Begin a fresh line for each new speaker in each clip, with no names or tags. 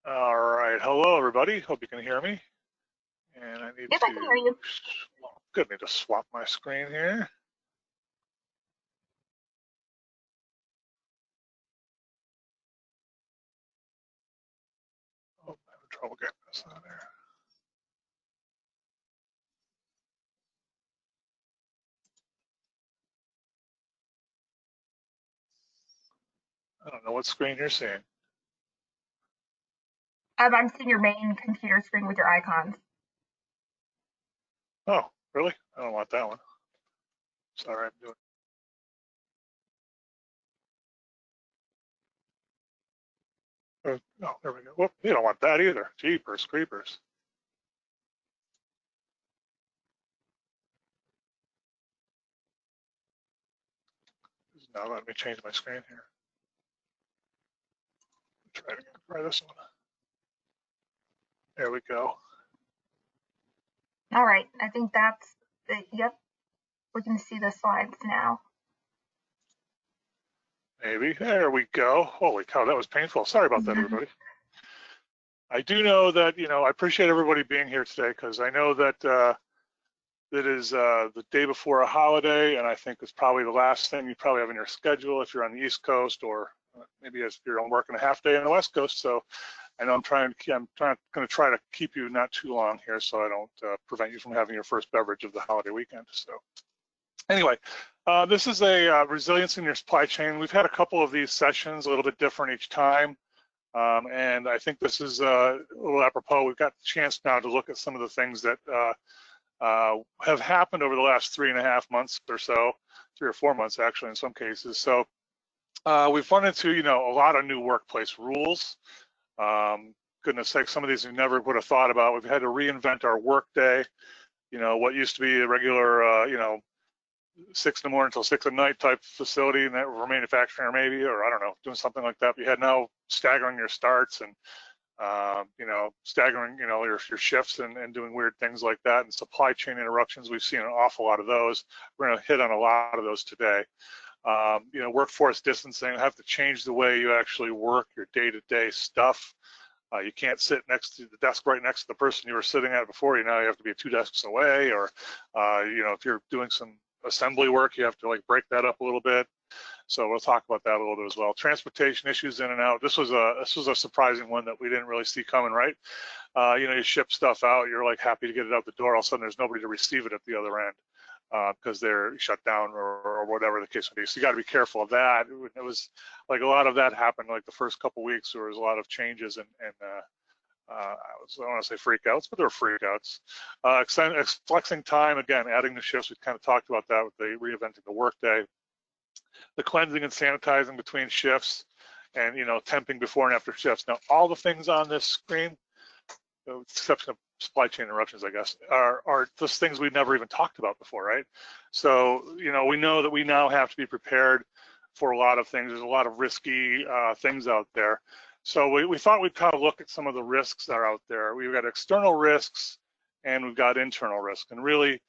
All right, hello everybody. Hope you can hear me. And I need
Yes,
to.
I can hear you.
Good, need to swap my screen here. Oh, I'm having trouble getting this on there. I don't know what screen you're seeing.
I'm seeing your main computer screen with your icons.
Oh, really? I don't want that one. Sorry, I'm doing. Oh, no, there we go. Whoop, you don't want that either. Jeepers creepers. Now let me change my screen here. Try this one. There we go.
All right, I think that's the, yep, we can see the slides now.
Maybe. There we go. Holy cow, that was painful. Sorry about that, everybody. I do know that, I appreciate everybody being here today because I know that that is the day before a holiday, and I think it's probably the last thing you probably have in your schedule if you're on the East Coast, or maybe if you're working a half day on the West Coast. So I know I'm going to try to keep you not too long here, so I don't prevent you from having your first beverage of the holiday weekend. So anyway, this is a resilience in your supply chain. We've had a couple of these sessions, a little bit different each time. And I think this is a little apropos. We've got the chance now to look at some of the things that have happened over the last 3.5 months or so, 3 or 4 months actually in some cases. So we've run into, a lot of new workplace rules. Goodness sake, some of these we never would have thought about. We've had to reinvent our workday. What used to be a regular, 6 in the morning until 6 at night type facility, and that for manufacturing, or maybe, or I don't know, doing something like that. But you had now staggering your starts and staggering, your shifts and doing weird things like that, and supply chain interruptions. We've seen an awful lot of those. We're going to hit on a lot of those today. Workforce distancing, have to change the way you actually work your day-to-day stuff. You can't sit next to the desk right next to the person you were sitting at before. Now you have to be 2 desks away, or if you're doing some assembly work, you have to break that up a little bit. So we'll talk about that a little bit as well. Transportation issues in and out. This was a surprising one that we didn't really see coming, right? You ship stuff out, you're happy to get it out the door. All of a sudden, there's nobody to receive it at the other end because they're shut down or whatever the case may be. So you got to be careful of that. It was a lot of that happened the first couple weeks. There was a lot of changes and I don't want to say freakouts, but there were freakouts. Flexing time, again, adding the shifts. We kind of talked about that with the reinventing the workday. The cleansing and sanitizing between shifts, and temping before and after shifts. Now, all the things on this screen, with the exception of supply chain interruptions, I guess, are just things we've never even talked about before, right? So, we know that we now have to be prepared for a lot of things. There's a lot of risky things out there. So we thought we'd kind of look at some of the risks that are out there. We've got external risks and we've got internal risk. And really,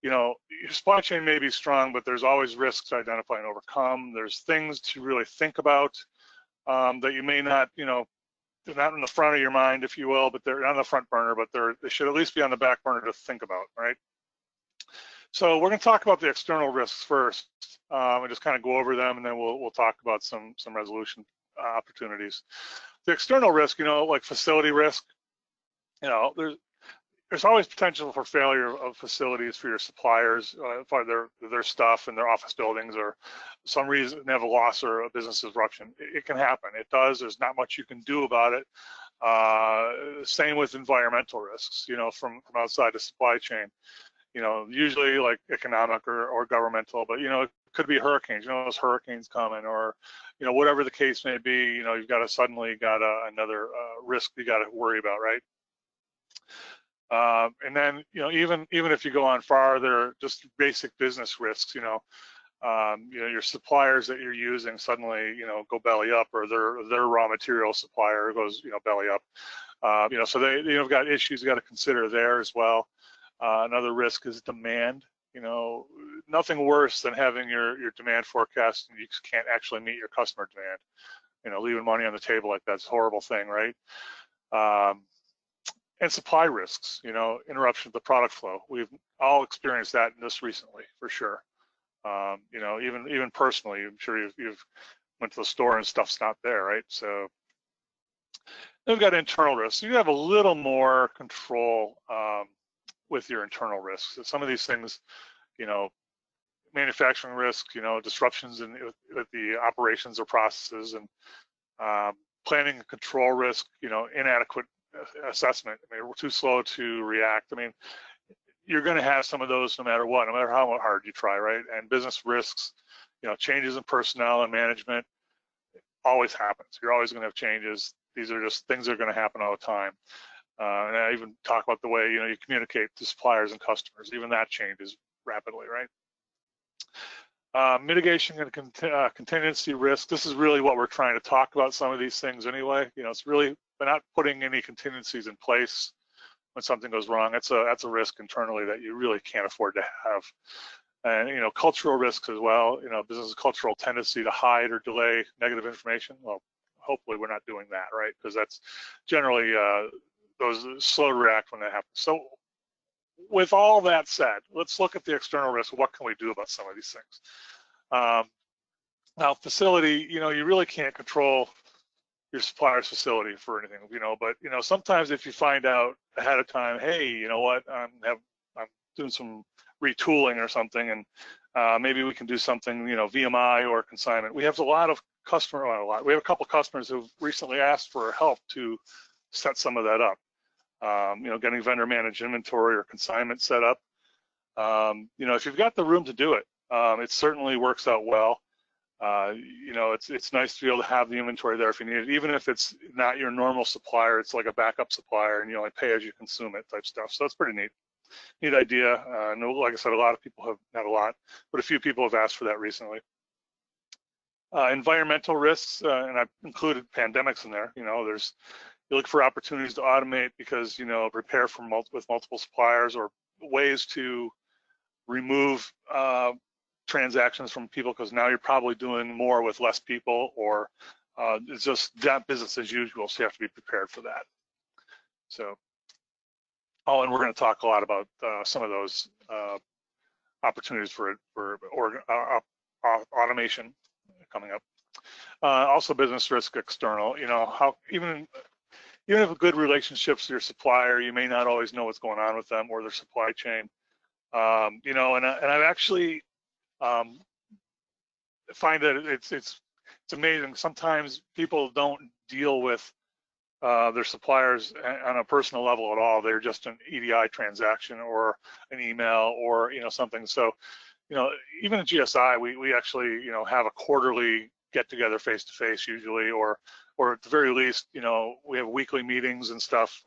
your supply chain may be strong, but there's always risks to identify and overcome. There's things to really think about that you may not, they're not in the front of your mind, if you will, but they're on the front burner, but they should at least be on the back burner to think about, right? So we're going to talk about the external risks first, and just kind of go over them, and then we'll talk about some resolution opportunities. The external risk, like facility risk, there's always potential for failure of facilities for your suppliers, for their stuff and their office buildings, or some reason they have a loss or a business disruption. It can happen. It does. There's not much you can do about it. Same with environmental risks, from outside the supply chain. Usually like economic or governmental, but it could be hurricanes. Those hurricanes coming, or whatever the case may be. You've got another risk you got to worry about, right? And then, even if you go on farther, just basic business risks, your suppliers that you're using suddenly, go belly up, or their raw material supplier goes, belly up. So they've got issues you got to consider there as well. Another risk is demand. Nothing worse than having your demand forecast and you can't actually meet your customer demand. Leaving money on the table like that's a horrible thing, right? And supply risks, you know, interruption of the product flow. We've all experienced that just recently, for sure. You know, even personally, I'm sure you've went to the store and stuff's not there, right? So we've got internal risks. You have a little more control with your internal risks. So some of these things, you know, manufacturing risk, you know, disruptions with the operations or processes, and planning and control risk, you know, inadequate assessment. I mean, we're too slow to react. I mean, you're going to have some of those no matter what, no matter how hard you try, right? And business risks, you know, changes in personnel and management always happens. You're always going to have changes. These are just things that are going to happen all the time. And I even talk about the way, you know, you communicate to suppliers and customers. Even that changes rapidly, right? Mitigation and contingency risk. This is really what we're trying to talk about, some of these things anyway. You know, it's really, we're not putting any contingencies in place when something goes wrong. That's a risk internally that you really can't afford to have. And, you know, cultural risks as well. You know, business cultural tendency to hide or delay negative information. Well, hopefully we're not doing that, right? Because that's generally those slow to react when that happens. So with all that said, let's look at the external risk. What can we do about some of these things? Now, facility, you know, you really can't control your supplier's facility for anything, you know, but, you know, sometimes if you find out ahead of time, hey, you know what, I'm doing some retooling or something, and maybe we can do something, you know, VMI or consignment. We have a lot of we have a couple of customers who've recently asked for help to set some of that up. You know, getting vendor managed inventory or consignment set up. You know, if you've got the room to do it, it certainly works out well. You know, it's nice to be able to have the inventory there if you need it, even if it's not your normal supplier. It's like a backup supplier, and you only pay as you consume it type stuff. So that's pretty neat idea. No, like I said, a lot of people have, not a lot, but a few people have asked for that recently. Environmental risks, and I've included pandemics in there. You know, you look for opportunities to automate because, you know, prepare for with multiple suppliers, or ways to remove transactions from people, because now you're probably doing more with less people, or it's just that business as usual, so you have to be prepared for that. So, and we're going to talk a lot about some of those opportunities for automation coming up. Also, business risk external. You know, how even if good relationships with your supplier, you may not always know what's going on with them or their supply chain. You know, and I've actually find that it's amazing. Sometimes people don't deal with their suppliers on a personal level at all. They're just an EDI transaction or an email or, you know, something. So, you know, even at GSI, we actually, you know, have a quarterly get together face to face usually, or at the very least, you know, we have weekly meetings and stuff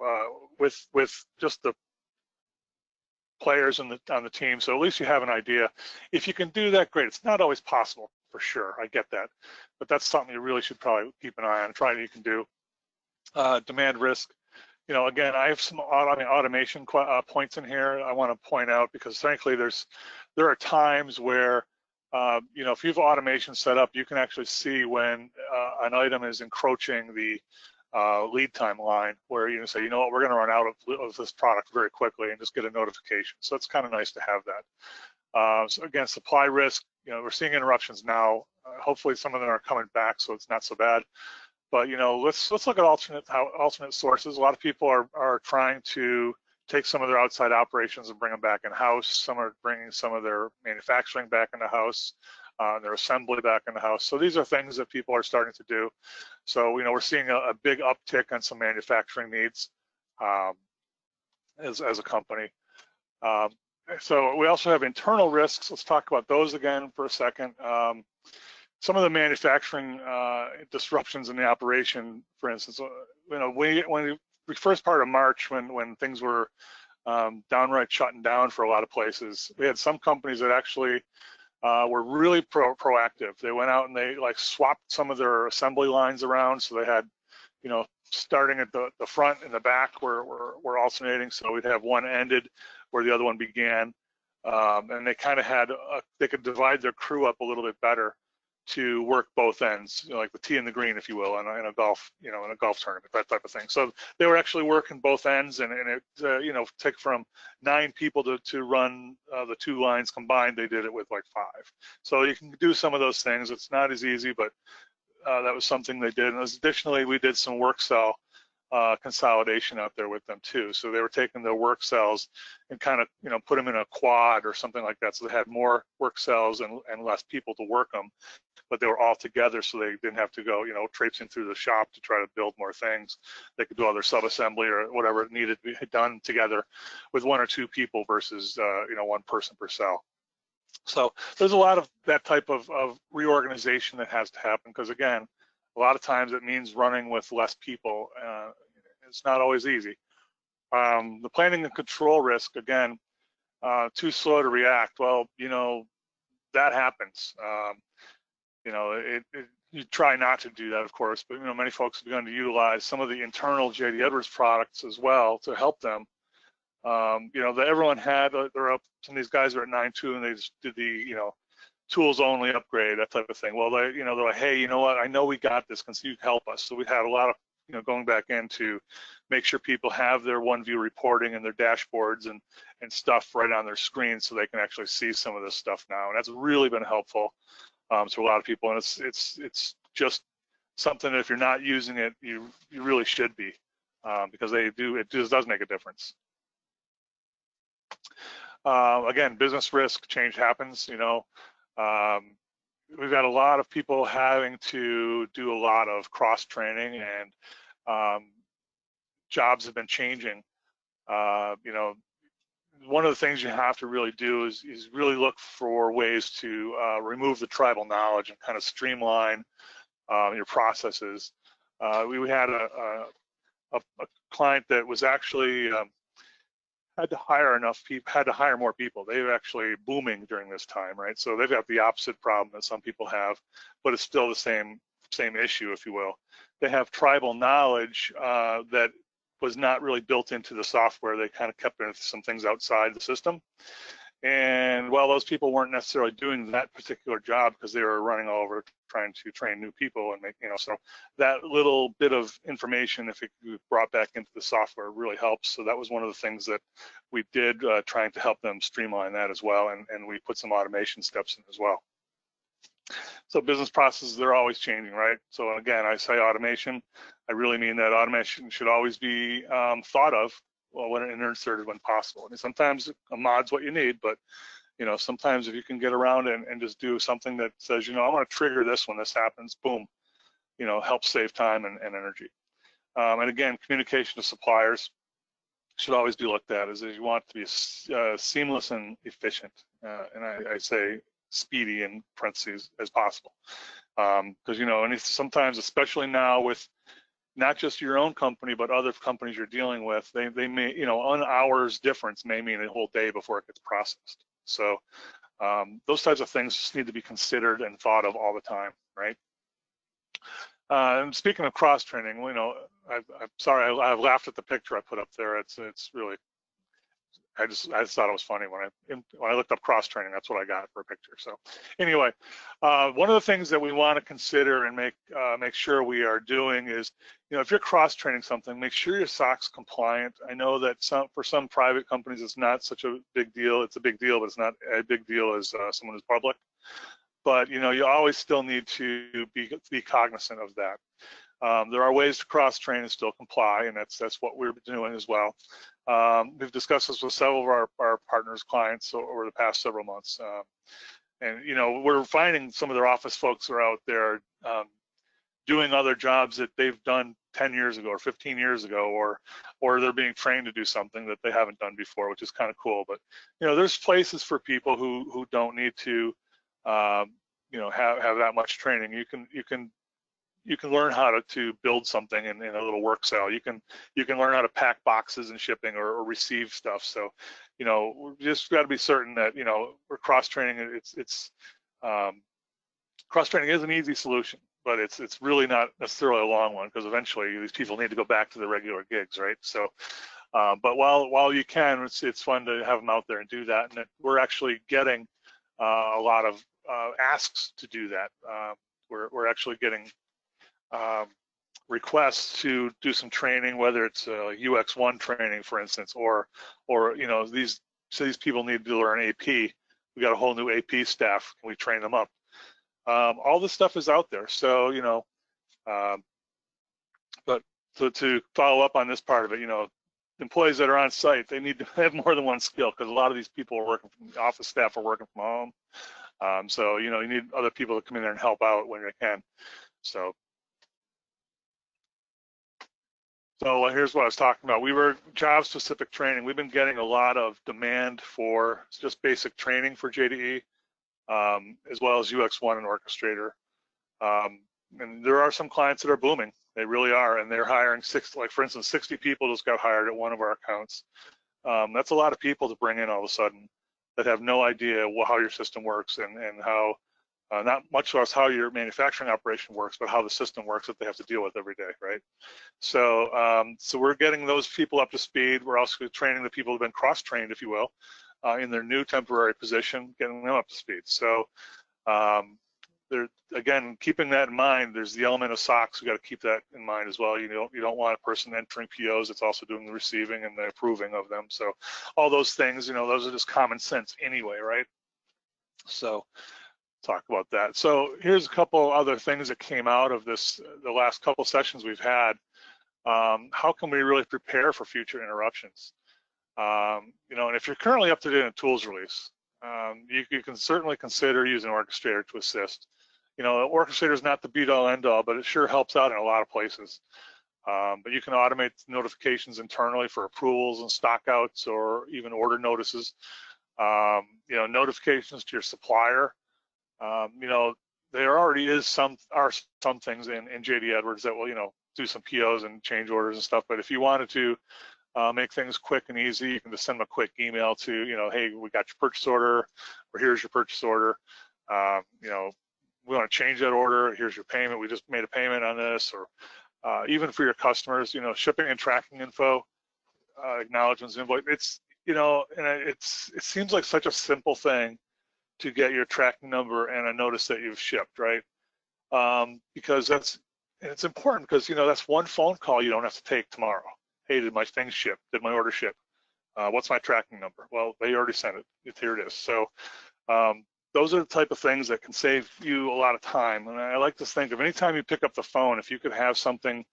with just the players on the team. So at least you have an idea. If you can do that, great. It's not always possible, for sure. I get that, but that's something you really should probably keep an eye on. Try what you can do. Demand risk. You know, again, I have some automation points in here I want to point out, because frankly, there are times where you know, if you have automation set up, you can actually see when an item is encroaching the lead time line, where you can say, you know what, we're going to run out of this product very quickly, and just get a notification. So it's kind of nice to have that. So again, supply risk. You know, we're seeing interruptions now. Hopefully, some of them are coming back, so it's not so bad. But you know, let's look at alternate sources. A lot of people are trying to take some of their outside operations and bring them back in house. Some are bringing some of their manufacturing back in the house, their assembly back in the house. So these are things that people are starting to do. So, you know, we're seeing a big uptick on some manufacturing needs as a company. So we also have internal risks. Let's talk about those again for a second. Some of the manufacturing disruptions in the operation, for instance, you know, when the first part of March, when things were downright shutting down for a lot of places, we had some companies that actually were really proactive. They went out and they like swapped some of their assembly lines around, so they had, you know, starting at the front and the back were alternating, so we'd have one ended where the other one began, and they kind of had they could divide their crew up a little bit better. to work both ends, like the tee and the green, if you will, in a golf, in a golf tournament, that type of thing. So they were actually working both ends, and it take from 9 people to run the 2 lines combined. They did it with like 5. So you can do some of those things. It's not as easy, but that was something they did. And additionally, we did some work cell consolidation out there with them too. So they were taking their work cells and kind of, put them in a quad or something like that. So they had more work cells and less people to work them, but they were all together, so they didn't have to go, traipsing through the shop to try to build more things. They could do all their sub-assembly or whatever it needed to be done together with 1 or 2 people versus, 1 person per cell. So there's a lot of that type of reorganization that has to happen, because again, a lot of times it means running with less people. It's not always easy. The planning and control risk, again, too slow to react. Well, that happens. You try not to do that, of course, but many folks have begun to utilize some of the internal J.D. Edwards products as well to help them. That everyone had, they're up, some of these guys are at 9.2 and they just did the, tools only upgrade, that type of thing. Well, they're like, hey, you know what? I know we got this. Can you help us? So we had a lot of, going back in to make sure people have their OneView reporting and their dashboards and stuff right on their screen, so they can actually see some of this stuff now. And that's really been helpful to a lot of people. And it's just something that if you're not using it, you really should be, because it just does make a difference. Again, business risk, change happens. We've got a lot of people having to do a lot of cross training, and jobs have been changing. One of the things you have to really do is really look for ways to remove the tribal knowledge and kind of streamline your processes. We had a client that was actually had to hire more people. They were actually booming during this time, right? So they've got the opposite problem that some people have, but it's still the same issue, if you will. They have tribal knowledge that was not really built into the software. They kind of kept some things outside the system. And while those people weren't necessarily doing that particular job because they were running all over trying to train new people and make, so that little bit of information, if it be brought back into the software, really helps. So that was one of the things that we did, trying to help them streamline that as well. And we put some automation steps in as well. So business processes, they're always changing, right? So again, I say automation, I really mean that automation should always be thought of when inserted when possible. And sometimes a mod's what you need, but sometimes if you can get around and just do something that says, I want to trigger this when this happens, boom, helps save time and energy. And again, communication to suppliers should always be looked at as you want it to be seamless and efficient. And I say speedy in parentheses as possible. Because, and sometimes, especially now with not just your own company, but other companies you're dealing with, they may, an hour's difference may mean a whole day before it gets processed. So those types of things just need to be considered and thought of all the time, right? And speaking of cross training, I'm sorry, I laughed at the picture I put up there. It's really, I just thought it was funny when I looked up cross training. That's what I got for a picture. So anyway, one of the things that we want to consider and make sure we are doing is, if you're cross training something, make sure your SOX compliant. I know that for some private companies it's not such a big deal. It's a big deal, but it's not a big deal as someone who's public. But you always still need to be cognizant of that. There are ways to cross train and still comply, and that's what we're doing as well. We've discussed this with several of our partners, clients over the past several months. And we're finding some of their office folks are out there doing other jobs that they've done 10 years ago or 15 years ago, or they're being trained to do something that they haven't done before, which is kind of cool. But there's places for people who don't need to have that much training. You can learn how to build something in a little work cell. You can learn how to pack boxes and shipping or receive stuff. So, we just got to be certain that we're cross training. Cross training is an easy solution, but it's really not necessarily a long one, because eventually these people need to go back to their regular gigs, right? So, but while you can, it's fun to have them out there and do that. And we're actually getting a lot of asks to do that. We're actually getting requests to do some training, whether it's UX1 training, for instance, or these people need to learn AP. We got a whole new AP staff. Can we train them up? All this stuff is out there. So but to follow up on this part of it, employees that are on site, they need to have more than one skill, because a lot of these people are working from, office staff are working from home. So you need other people to come in there and help out when they can. So here's what I was talking about. We were job-specific training. We've been getting a lot of demand for just basic training for JDE, as well as UX1 and Orchestrator. And there are some clients that are booming. They really are, and they're hiring for instance, 60 people just got hired at one of our accounts. That's a lot of people to bring in all of a sudden that have no idea how your system works and how, not much less how your manufacturing operation works, but how the system works that they have to deal with every day, right? So, so we're getting those people up to speed. We're also training the people who've been cross-trained, if you will, in their new temporary position, getting them up to speed. So, again, keeping that in mind, there's the element of SOX. We got to keep that in mind as well. You don't want a person entering POs that's also doing the receiving and the approving of them. So all those things, those are just common sense anyway, right? So talk about that. So here's a couple other things that came out of this, the last couple sessions we've had. How can we really prepare for future interruptions? And if you're currently up to date in a tools release, you can certainly consider using Orchestrator to assist. Orchestrator is not the be-all end-all, but it sure helps out in a lot of places. But you can automate notifications internally for approvals and stockouts, or even order notices. Notifications to your supplier. There already is some things in JD Edwards that will do some POs and change orders and stuff. But if you wanted to make things quick and easy, you can just send them a quick email to hey, we got your purchase order, or here's your purchase order. We want to change that order. Here's your payment. We just made a payment on this. Or even for your customers, shipping and tracking info, acknowledgements, invoice. It's and it seems like such a simple thing to get your tracking number and a notice that you've shipped, right? Because it's important, because that's one phone call you don't have to take tomorrow. Hey, did my thing ship? Did my order ship? What's my tracking number? Well, they already sent it. Here it is. So those are the type of things that can save you a lot of time. And I like to think of any time you pick up the phone, if you could have something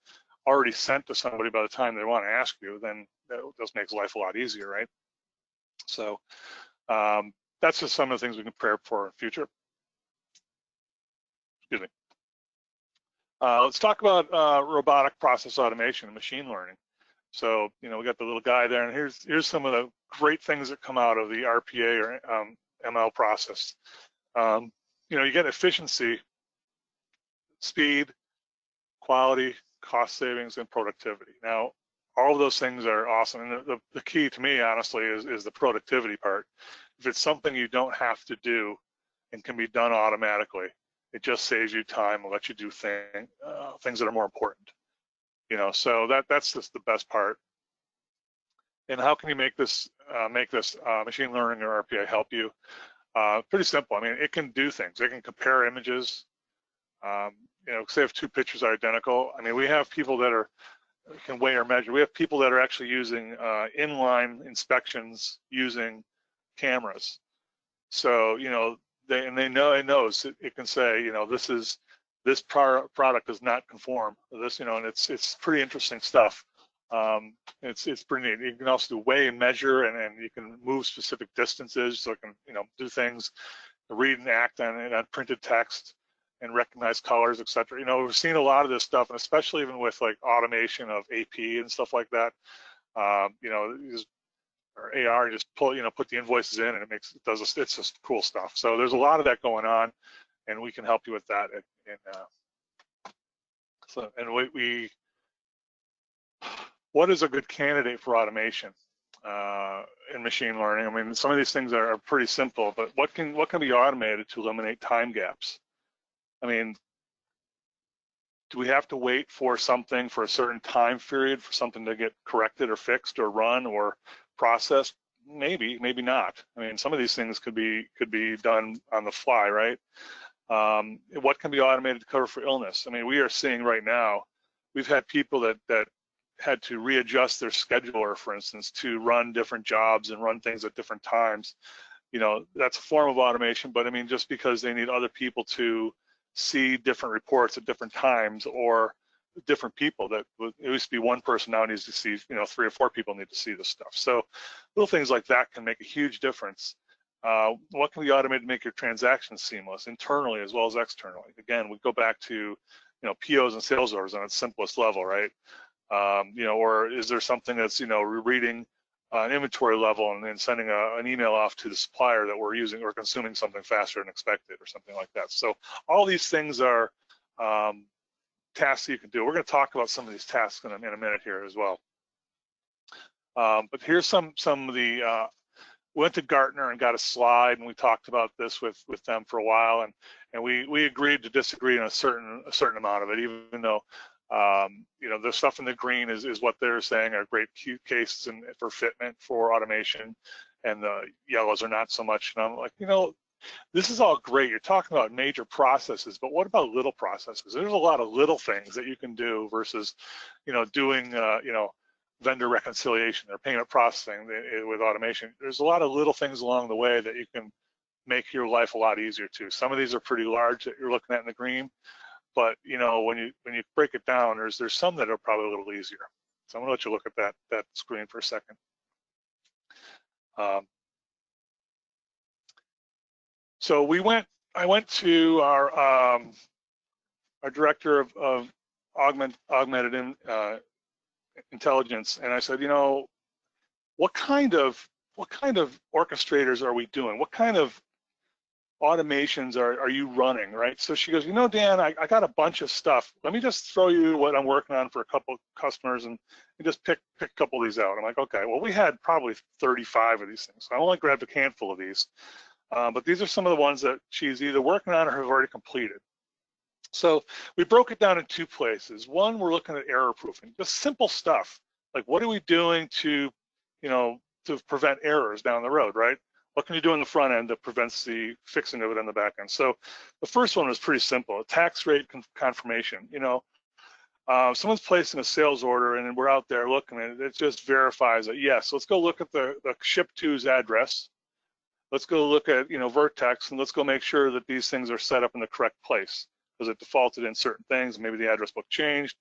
already sent to somebody by the time they want to ask you, then that just makes life a lot easier, right? So that's just some of the things we can prepare for in the future. Excuse me. Let's talk about robotic process automation and machine learning. So, we got the little guy there, and here's some of the great things that come out of the RPA or ML process. You get efficiency, speed, quality, cost savings, and productivity. Now, all of those things are awesome, and the key to me, honestly, is the productivity part. If it's something you don't have to do and can be done automatically, it just saves you time and lets you do things that are more important. So that's just the best part. And how can you make this machine learning or RPA help you? Pretty simple. I mean, it can do things. It can compare images. Say if two pictures are identical. I mean, we have people that can weigh or measure. We have people that are actually using inline inspections using cameras. So it knows it can say this product does not conform to this, and it's pretty interesting stuff. It's pretty neat. You can also do weigh and measure, and you can move specific distances, so it can do things, read and act on printed text, and recognize colors, etc. We've seen a lot of this stuff, and especially even with like automation of AP and stuff like that. Or AR, just put the invoices in, and it's just cool stuff. So there's a lot of that going on, and we can help you with that. What is a good candidate for automation in machine learning? I mean, some of these things are pretty simple, but what can be automated to eliminate time gaps? I mean, do we have to wait for something for a certain time period for something to get corrected or fixed or run or processed? maybe not. I mean, some of these things could be done on the fly, right? What can be automated to cover for illness? I mean, we are seeing right now, we've had people that had to readjust their scheduler, for instance, to run different jobs and run things at different times. You know, that's a form of automation, but I mean, just because they need other people to see different reports at different times, or different people that it used to be one person, now needs to see, you know, 3 or 4 people need to see this stuff. So little things like that can make a huge difference. What can be automated to make your transactions seamless internally as well as externally? Again, we go back to, you know, POs and sales orders on its simplest level, right? You know, or is there something that's, you know, reading an inventory level and then sending an email off to the supplier that we're using or consuming something faster than expected or something like that. So all these things are tasks you can do. We're going to talk about some of these tasks in a minute here as well. But here's some of the, went to Gartner and got a slide, and we talked about this with them for a while, and we agreed to disagree on a certain amount of it, even though you know, the stuff in the green is what they're saying are great cases for fitment for automation, and the yellows are not so much. And I'm like, you know, this is all great. You're talking about major processes, but what about little processes? There's a lot of little things that you can do versus, you know, doing, you know, vendor reconciliation or payment processing with automation. There's a lot of little things along the way that you can make your life a lot easier too. Some of these are pretty large that you're looking at in the green, but you know, when you break it down, there's some that are probably a little easier. So I'm gonna let you look at that screen for a second. So I went to our director of augmented intelligence, and I said, you know, what kind of orchestrators are we doing? What kind of automations are you running, right? So she goes, you know, Dan, I got a bunch of stuff. Let me just throw you what I'm working on for a couple of customers and just pick a couple of these out. I'm like, okay, well, we had probably 35 of these things. So I only grabbed a handful of these. But these are some of the ones that she's either working on or have already completed. So we broke it down in 2 places. One, we're looking at error proofing, just simple stuff. Like, what are we doing to, you know, to prevent errors down the road, right? What can you do on the front end that prevents the fixing of it on the back end? So the first one was pretty simple, tax rate confirmation. You know, someone's placing a sales order and we're out there looking at it, it just verifies that, yes, let's go look at the ship to's address. Let's go look at, you know, Vertex, and let's go make sure that these things are set up in the correct place, because it defaulted in certain things. Maybe the address book changed,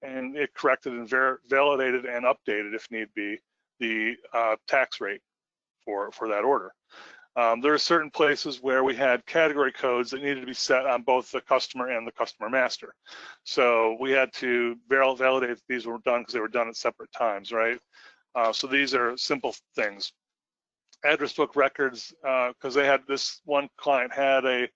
and it corrected and validated and updated, if need be, the tax rate for that order. There are certain places where we had category codes that needed to be set on both the customer and the customer master. So we had to validate that these were done because they were done at separate times, right? So these are simple things. Address book records, because they had, this one client had an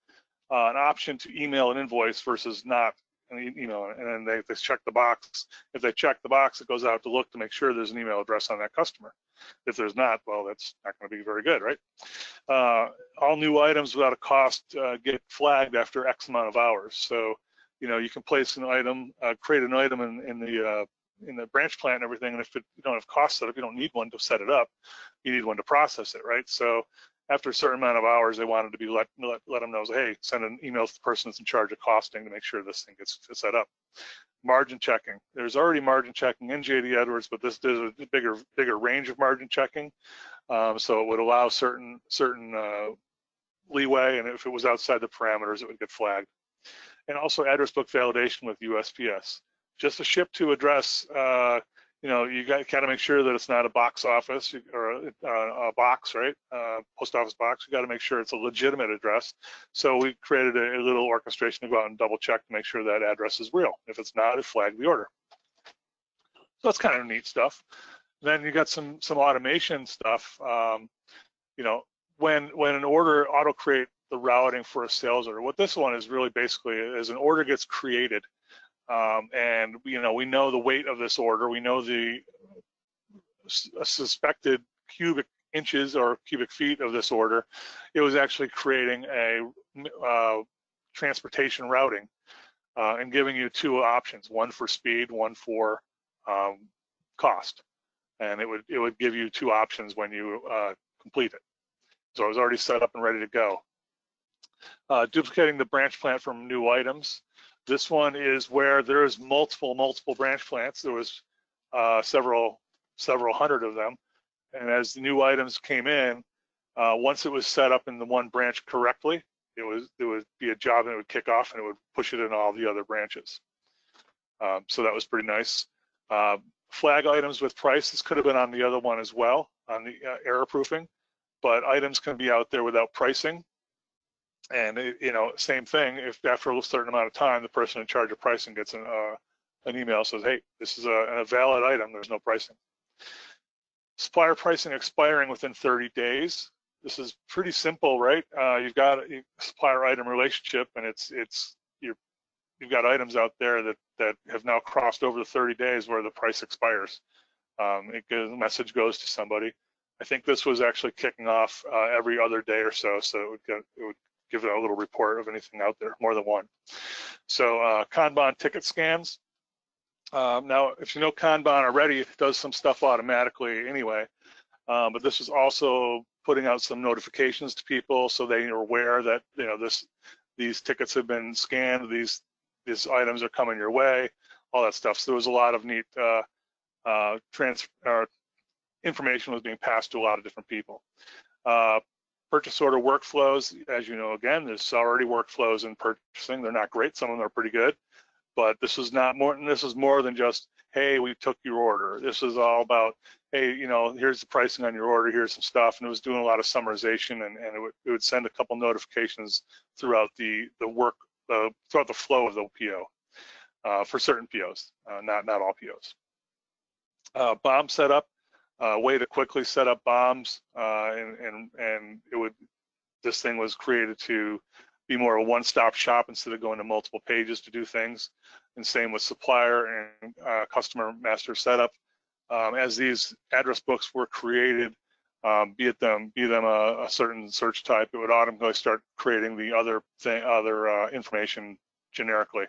option to email an invoice versus not, you know, and then they check the box. If they check the box, it goes out to look to make sure there's an email address on that customer. If there's not, well, that's not going to be very good, right? All new items without a cost get flagged after X amount of hours. So, you know, you can place an item, create an item in the branch plant and everything, and if you don't have cost set up, you don't need one to set it up. You need one to process it, right? So after a certain amount of hours, they wanted to be let them know, hey, send an email to the person that's in charge of costing to make sure this thing gets set up. Margin checking. There's already margin checking in JD Edwards, but this does a bigger range of margin checking. So it would allow certain leeway, and if it was outside the parameters, it would get flagged. And also address book validation with USPS. Just a ship to address, you know, you got to make sure that it's not a box office or a box, right? Post office box. You got to make sure it's a legitimate address. So we created a little orchestration to go out and double check to make sure that address is real. If it's not, it flagged the order. So that's kind of neat stuff. Then you got some automation stuff. You know, when an order auto create the routing for a sales order. What this one is really basically is an order gets created. And you know, we know the weight of this order. We know the suspected cubic inches or cubic feet of this order. It was actually creating a transportation routing and giving you 2 options: one for speed, one for cost. and it would give you 2 options when you complete it. So it was already set up and ready to go. Duplicating the branch plant from new items. This one is where there is multiple branch plants. There was several hundred of them, and as the new items came in, once it was set up in the one branch correctly, there would be a job and it would kick off and it would push it in all the other branches. So that was pretty nice. Flag items with price. This could have been on the other one as well, on the error proofing, but items can be out there without pricing. And same thing, if after a certain amount of time, the person in charge of pricing gets an email that says, hey, this is a valid item, there's no pricing. Supplier pricing expiring within 30 days. This is pretty simple, right? You've got a supplier item relationship, and you've got items out there that have now crossed over the 30 days where the price expires. The message goes to somebody. I think this was actually kicking off every other day or so, so it would give it a little report of anything out there, more than one. So Kanban ticket scans. Now, if you know Kanban already, it does some stuff automatically anyway, but this is also putting out some notifications to people so they are aware that these tickets have been scanned, these items are coming your way, all that stuff. So there was a lot of neat information was being passed to a lot of different people. Purchase order workflows, as you know, again, there's already workflows in purchasing. They're not great, some of them are pretty good, but this is more than just, hey, we took your order. This is all about, hey, here's the pricing on your order, here's some stuff, and it was doing a lot of summarization, and it would send a couple notifications throughout throughout the flow of the PO for certain POs, not all POs. Bomb setup. Way to quickly set up bombs, and this thing was created to be more of a one-stop shop instead of going to multiple pages to do things. And same with supplier and customer master setup. As these address books were created, be them a certain search type, it would automatically start creating the other information generically,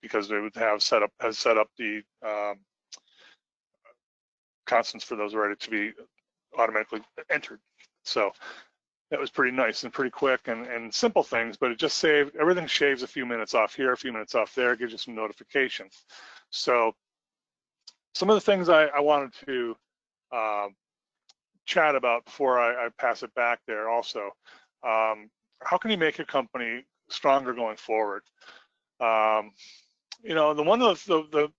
because they would have set up the constants for those ready to be automatically entered. So that was pretty nice and pretty quick and simple things, but it just everything shaves a few minutes off here, a few minutes off there, gives you some notification. So some of the things I wanted to chat about before I pass it back there also. How can you make your company stronger going forward? The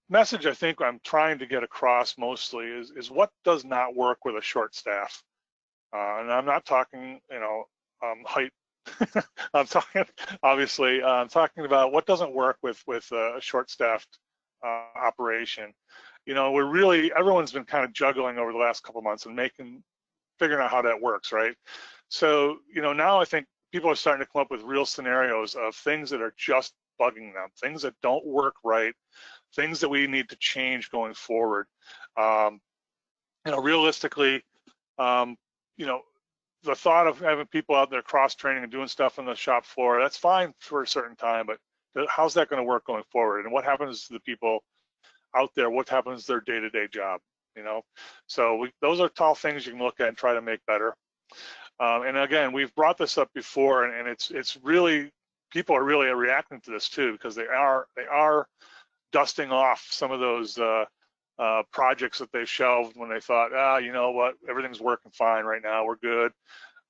message I think I'm trying to get across mostly is what does not work with a short staff. And I'm not talking, height. I'm talking, obviously, I'm talking about what doesn't work with a short-staffed operation. Everyone's been kind of juggling over the last couple of months and figuring out how that works, right? So, now I think people are starting to come up with real scenarios of things that are just bugging them, things that don't work right, things that we need to change going forward. Realistically, the thought of having people out there cross-training and doing stuff on the shop floor, that's fine for a certain time, but how's that going to work going forward? And what happens to the people out there? What happens to their day-to-day job? So those are tall things you can look at and try to make better. And again, we've brought this up before, and it's really, people are really reacting to this too, because they are dusting off some of those projects that they shelved when they thought, you know what, everything's working fine right now, we're good.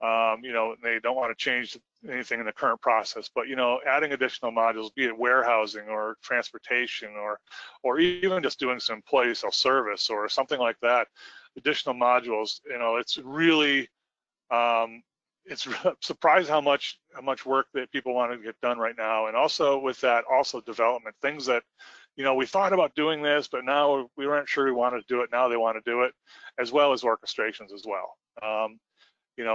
They don't want to change anything in the current process, but adding additional modules, be it warehousing or transportation or even just doing some employee self-service or something like that, additional modules, it's really it's surprising how much work that people want to get done right now. And also with that, also development, things that we thought about doing this, but now we weren't sure we wanted to do it. Now they want to do it, as well as orchestrations as well.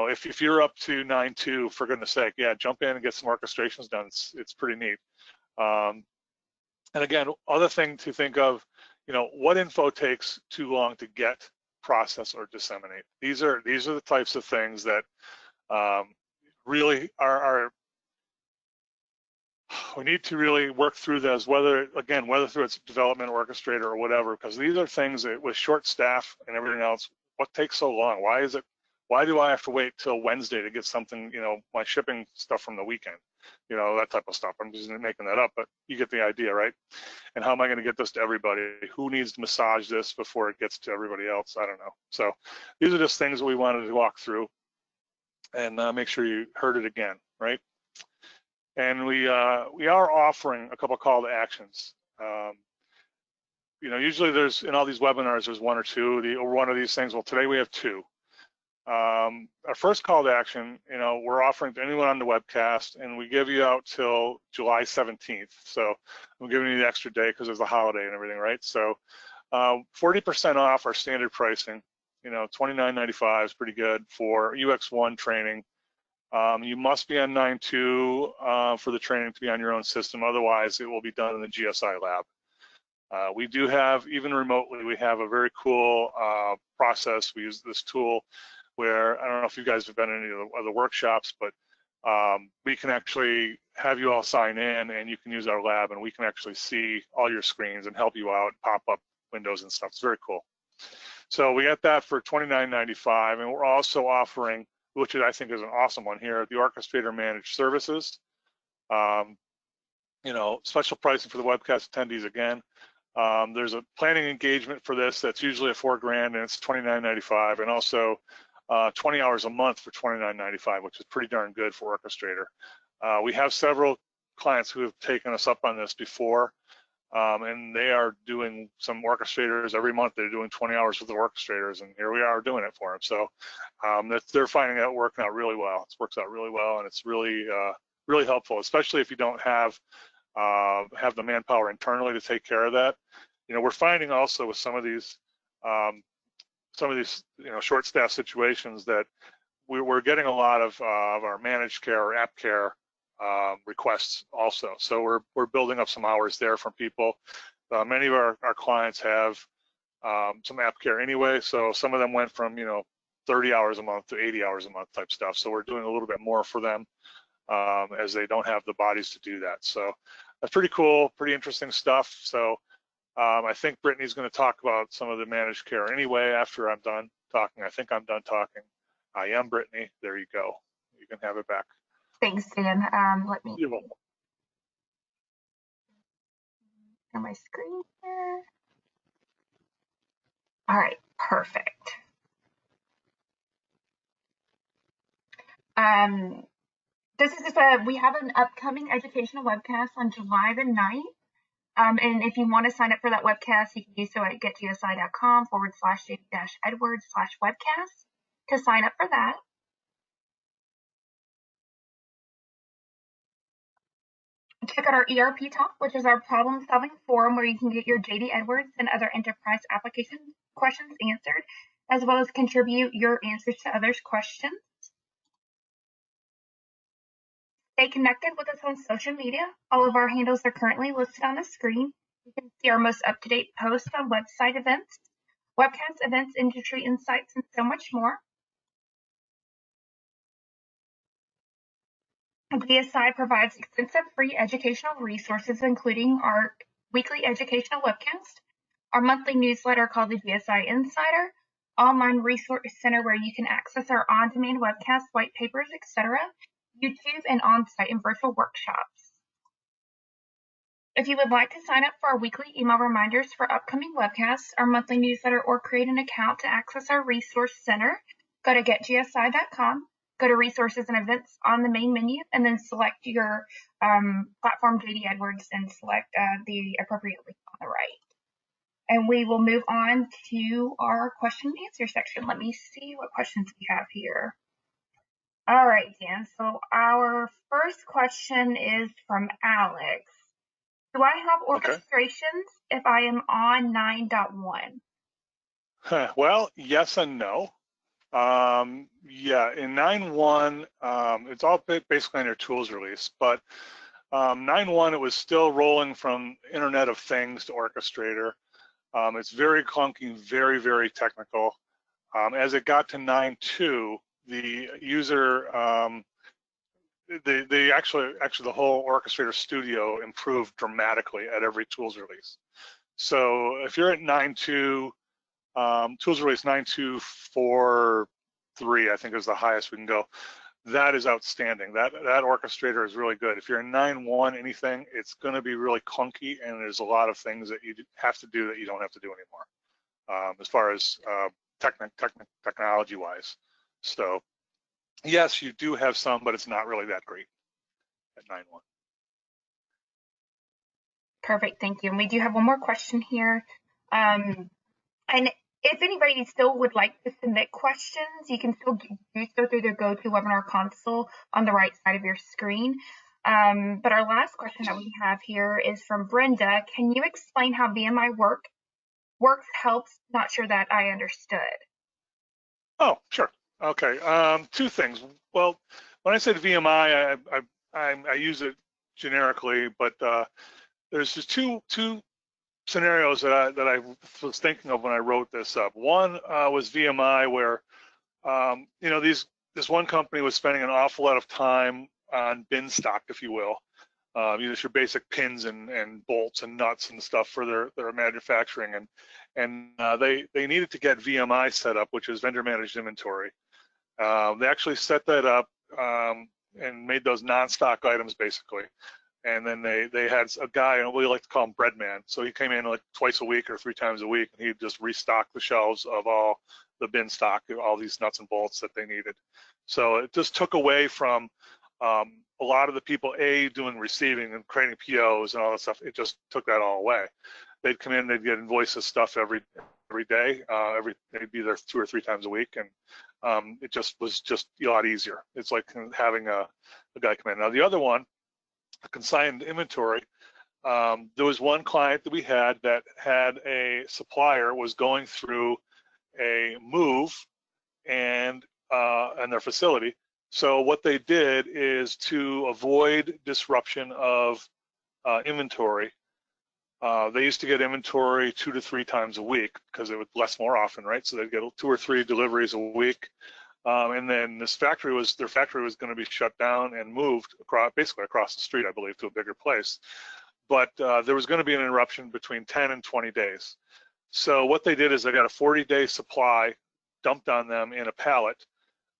If you're up to 9.2, for goodness sake, yeah, jump in and get some orchestrations done. It's pretty neat. And again, other thing to think of, what info takes too long to get, process, or disseminate. These are the types of things that really are we need to really work through this, whether through its development orchestrator or whatever, because these are things that with short staff and everything else, what takes so long? Why do I have to wait till Wednesday to get something, my shipping stuff from the weekend, that type of stuff. I'm just making that up, but you get the idea, right? And how am I going to get this to everybody? Who needs to massage this before it gets to everybody else? I don't know. So these are just things that we wanted to walk through and make sure you heard it again, right? And we are offering a couple call to actions. Usually there's, in all these webinars, there's one or two, or one of these things. Well, today we have two. Our first call to action, we're offering to anyone on the webcast, and we give you out till July 17th. So I'm giving you the extra day because there's a holiday and everything, right? So 40% off our standard pricing, $29.95 is pretty good for UX1 training. You must be on 9.2 for the training to be on your own system. Otherwise, it will be done in the GSI lab. We do have, even remotely, we have a very cool process. We use this tool where, I don't know if you guys have been in any of the workshops, but we can actually have you all sign in, and you can use our lab, and we can actually see all your screens and help you out, pop up windows and stuff. It's very cool. So we got that for $29.95, and we're also offering, which I think is an awesome one here, the Orchestrator Managed Services. Special pricing for the webcast attendees again. There's a planning engagement for this that's usually at $4,000, and it's $29.95, and also 20 hours a month for $29.95, which is pretty darn good for Orchestrator. We have several clients who have taken us up on this before, and they are doing some orchestrators every month. They're doing 20 hours with the orchestrators, and here we are doing it for them. So they're finding that working out really well. It works out really well, and it's really really helpful, especially if you don't have the manpower internally to take care of that. We're finding also with some of these short staff situations that we're getting a lot of our managed care or app care requests also. So we're building up some hours there from people. Many of our clients have some app care anyway, so some of them went from 30 hours a month to 80 hours a month type stuff. So we're doing a little bit more for them as they don't have the bodies to do that. So that's pretty cool, pretty interesting stuff. So I think Brittany's going to talk about some of the managed care anyway after I'm done talking. I think I'm done talking. I am Brittany. There you go. You can have it back.
Thanks, Dan. Let me share my screen here. All right, perfect. This is we have an upcoming educational webcast on July the 9th. And if you want to sign up for that webcast, you can do so at getgsi.com/JD-Edwards/webcast to sign up for that. Check out our ERP Talk, which is our problem-solving forum where you can get your JD Edwards and other enterprise application questions answered, as well as contribute your answers to others' questions. Stay connected with us on social media. All of our handles are currently listed on the screen. You can see our most up-to-date posts on website events, webcast events, industry insights, and so much more. GSI provides extensive free educational resources, including our weekly educational webcast, our monthly newsletter called the GSI Insider, online resource center where you can access our on-demand webcasts, white papers, etc., YouTube, and on-site and virtual workshops. If you would like to sign up for our weekly email reminders for upcoming webcasts, our monthly newsletter, or create an account to access our resource center, go to getgsi.com, go to resources and events on the main menu, and then select your platform, JD Edwards, and select the appropriate link on the right. And we will move on to our question and answer section. Let me see what questions we have here. All right, Dan. So our first question is from Alex. Do I have orchestrations if I am on 9.1?
Well, yes and no. Yeah, in 9.1, it's all basically on your tools release, but 9.1, it was still rolling from Internet of Things to Orchestrator. It's very clunky, very, very technical. As it got to 9.2, the user actually the whole Orchestrator Studio improved dramatically at every tools release. So if you're at 9.2, tools release 9.2.4.3, I think is the highest we can go. That is outstanding. That orchestrator is really good. If you're in 9.1 anything, it's going to be really clunky, and there's a lot of things that you have to do that you don't have to do anymore, as far as technology-wise. So yes, you do have some, but it's not really that great at 9.1.
Perfect, thank you. And we do have one more question here. And if anybody still would like to submit questions, you can still do so through the GoToWebinar console on the right side of your screen. But our last question that we have here is from Brenda. Can you explain how VMI works helps? Not sure that I understood.
Oh, sure. Okay. Two things. Well, when I said VMI, I use it generically, but there's just two scenarios that I was thinking of when I wrote this up. One was VMI, where this one company was spending an awful lot of time on bin stock, if you will, just your basic pins and bolts and nuts and stuff for their manufacturing, and they needed to get VMI set up, which is vendor managed inventory. They actually set that up and made those non-stock items basically. And then they had a guy, and we like to call him Bread Man. So he came in like twice a week or 3 times a week, and he'd just restock the shelves of all the bin stock, all these nuts and bolts that they needed. So it just took away from a lot of the people doing receiving and creating POs and all that stuff. It just took that all away. They'd come in, they'd get invoices stuff every day. They'd be there 2 or 3 times a week, and it was just a lot easier. It's like having a guy come in. Now the other one, a consigned inventory, there was one client that we had that had a supplier was going through a move and their facility. So what they did is, to avoid disruption of inventory, they used to get inventory 2 to 3 times a week because it was less more often, right? So they'd get 2 or 3 deliveries a week. And then their factory was going to be shut down and moved basically across the street, I believe, to a bigger place. But there was going to be an interruption between 10 and 20 days. So what they did is they got a 40-day supply dumped on them in a pallet,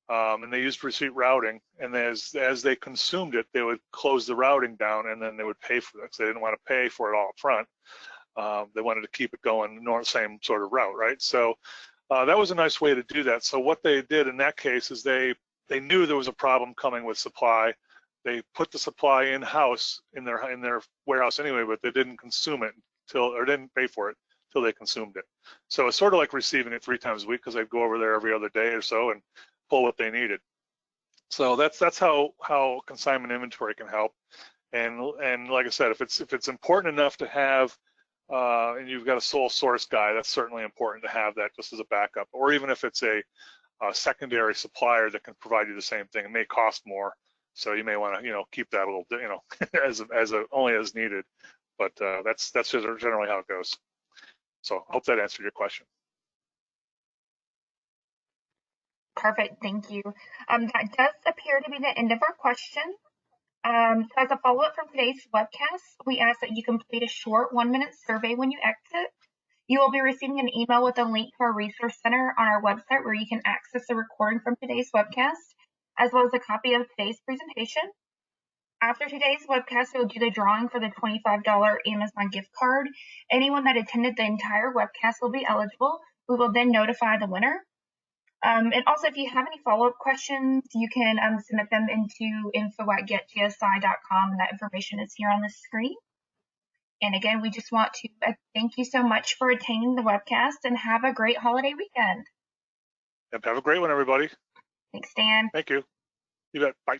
and they used receipt routing. And as they consumed it, they would close the routing down, and then they would pay for it. So they didn't want to pay for it all up front. They wanted to keep it going the same sort of route, right? So that was a nice way to do that. So what they did in that case is they knew there was a problem coming with supply. They put the supply in-house in their warehouse anyway, but they didn't consume it or didn't pay for it till they consumed it. So it's sort of like receiving it 3 times a week, because they'd go over there every other day or so and pull what they needed. So that's how consignment inventory can help. And like I said, if it's important enough to have, and you've got a sole source guy, that's certainly important to have that just as a backup. Or even if it's a secondary supplier that can provide you the same thing, it may cost more, so you may want to keep that a little as only as needed. But that's generally how it goes. So I hope that answered your question.
Perfect, thank you. That does appear to be the end of our questions. So as a follow-up from today's webcast, we ask that you complete a short 1-minute survey when you exit. You will be receiving an email with a link to our resource center on our website, where you can access a recording from today's webcast, as well as a copy of today's presentation. After today's webcast, we'll do the drawing for the $25 Amazon gift card. Anyone that attended the entire webcast will be eligible. We will then notify the winner. And also, if you have any follow-up questions, you can submit them into info@getgsi.com, and that information is here on the screen. And again, we just want to thank you so much for attending the webcast, and have a great holiday weekend.
Yep, have a great one, everybody.
Thanks, Dan.
Thank you. You bet. Bye.